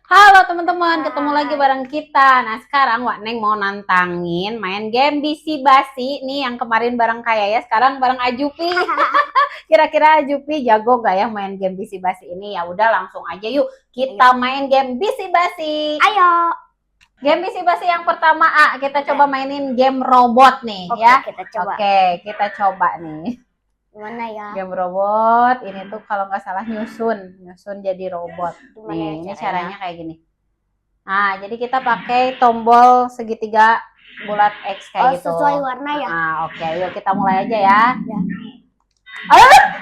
Halo teman-teman, ketemu lagi bareng kita. Nah sekarang Wak Neng mau nantangin main game Bisi Basi nih yang kemarin bareng Kayaya, sekarang bareng Ajupi. Kira-kira Ajupi jago gak ya main game Bisi Basi ini? Ya udah langsung aja yuk kita main game Bisi Basi. Ayo. Game Bisi Basi yang pertama kita coba mainin game robot nih. Oke, ya. kita coba. Oke, kita coba nih. Gimana ya? Game robot ini tuh kalau nggak salah nyusun jadi robot. Gimana Nih, ya ini caranya? caranya kayak gini. Nah, jadi kita pakai tombol segitiga bulat X kayak gitu. Sesuai warna ya? Nah, oke, yuk kita mulai aja ya. Ya.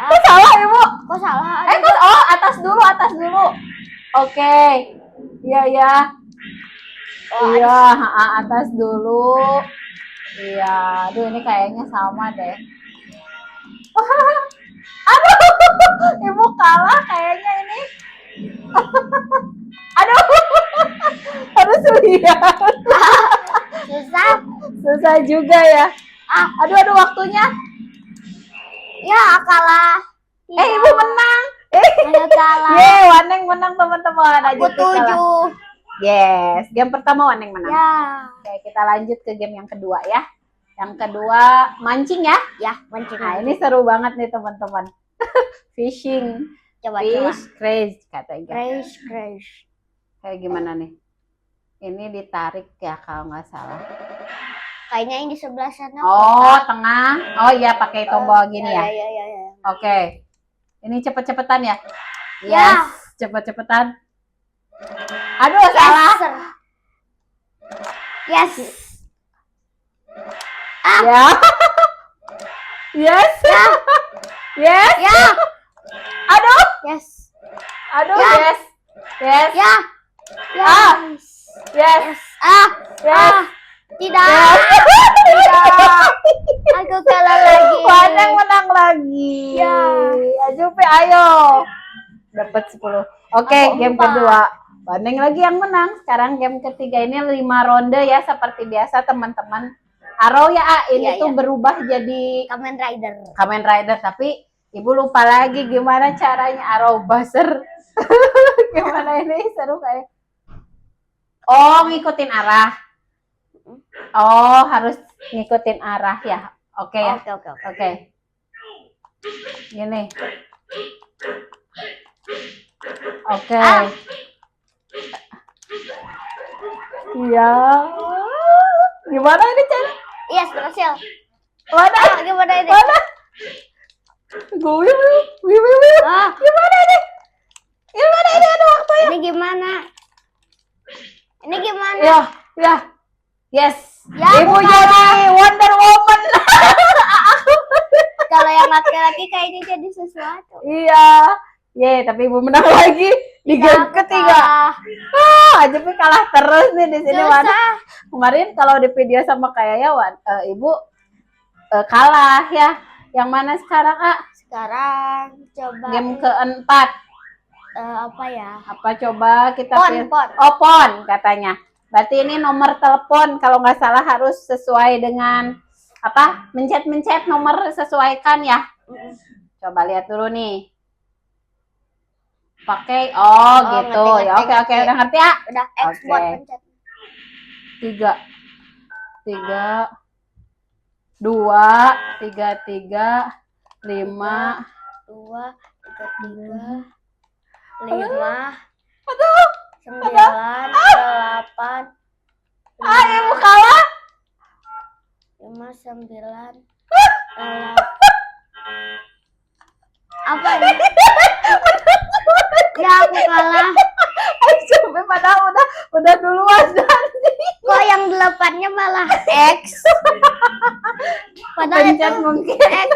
Kok salah, Ibu? Kok salah? Atas dulu. Oke. Iya, ya. Iya, atas dulu. Iya, aduh ini kayaknya sama deh. Aduh, Ibu kalah kayaknya ini. Aduh, harus lihat. Susah juga ya. Aduh, waktunya. Ya, kalah. Ibu menang. Saya kalah. Waneng menang teman-teman. Aku 7. Yes, game pertama Waneng menang. Ya. Oke, kita lanjut ke game yang kedua ya. Yang kedua mancing ya. Ya, mancing. Nah, ini seru banget nih teman-teman. Fishing. Coba. Crazy katanya. Crash. Kayak gimana nih? Ini ditarik ya kalau nggak salah. Kayaknya yang di sebelah sana. Oh, tengah. Oh iya, pakai tombol gini ya. Ya. Oke. Ini cepet-cepetan ya. Ya. Cepet-cepetan. Aduh, salah. Yes. Ya. Yes. Yes. Ya. Aduh. Yes. Aduh, Ya. yes. Yes. Ya. Yes. Yes. Yes. Tidak. Aku kalah lagi. Waneng menang lagi. Ya. Ajupi, ayo. Dapat 10. Oke, game kedua. Waneng lagi yang menang. Sekarang game ketiga ini 5 ronde ya seperti biasa teman-teman. Arrow ya, ini tuh berubah jadi Kamen Rider, tapi Ibu lupa lagi gimana caranya arrow buzzer. Gimana ini seru kayak. Oh, ngikutin arah. Oh, harus ngikutin arah ya. Oke ya. Oke. Gini. Oke. Iya. Gimana ini cara? Yes, berhasil. Mana? Gimana ini? Mana? Gue. Gimana ini? Gimana ini ada waktunya? Ini gimana? Ya. Yes. Ya, Ibu jadi Wonder Woman. Kalau yang laki-laki kayaknya jadi sesuatu. Iya. Tapi Ibu menang lagi di game ketiga. Ajupi kalah terus nih di sini. Kemarin kalau di video sama Kayaya, Ibu kalah ya. Yang mana sekarang, Sekarang coba game keempat. apa ya? Apa coba kita pilih? Pon. Oh, pon katanya. Berarti ini nomor telepon kalau nggak salah harus sesuai dengan apa? Mencet nomor sesuaikan ya. Coba lihat dulu nih. Pakai gitu. Ya oke udah ngerti ya? Udah export pencet. 3 2 3 5 2 3 5 9 8 Ibu kalah. 5 9 apa ini? Ya, aku kalah. Sampai padahal udah duluan nanti. Kok yang 8-nya malah X? Padahal itu mungkin X.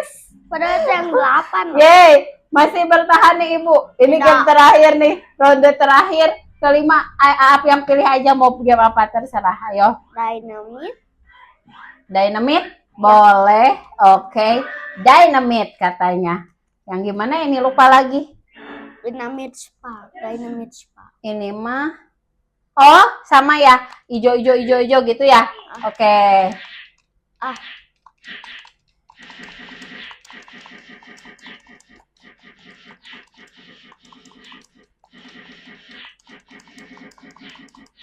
Padahal itu yang 8. Yeay, masih bertahan nih Ibu. Ini game terakhir nih, ronde terakhir kelima. Apa yang pilih aja, mau game apa terserah. Ayo. Dynamite? Boleh. Oke. Dynamite katanya. Yang gimana ini lupa lagi. Dynamite Spark. Ini mah sama ya. Ijo gitu ya. Oke.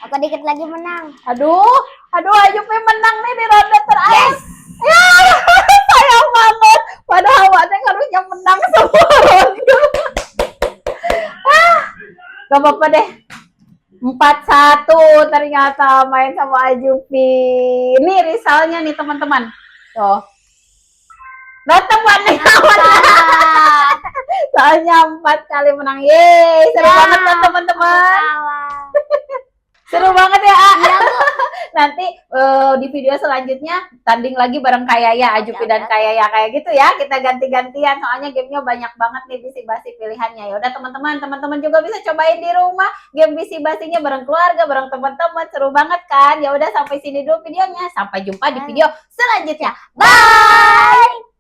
Apa dikit lagi menang? Aduh, Ajupi menang nih di ronde terakhir. Ya, sayang banget. Padahal Wateng harusnya menang semua ronde. Gak apa-apa deh. 4-1 ternyata main sama Ajupi. Ini risalnya nih teman-teman. Tuh. Datang Wateng menang. Soalnya 4 kali menang. Yeay, seru banget kan teman-teman. Seru banget ya, A. Nanti di video selanjutnya tanding lagi bareng Kayaya, Ajupi dan Kayaya kayak gitu ya. Kita ganti-gantian soalnya gamenya banyak banget nih bisi-basi pilihannya. Ya udah teman-teman juga bisa cobain di rumah game bisi-basinya bareng keluarga, bareng teman-teman. Seru banget kan? Ya udah sampai sini dulu videonya. Sampai jumpa di video selanjutnya. Bye.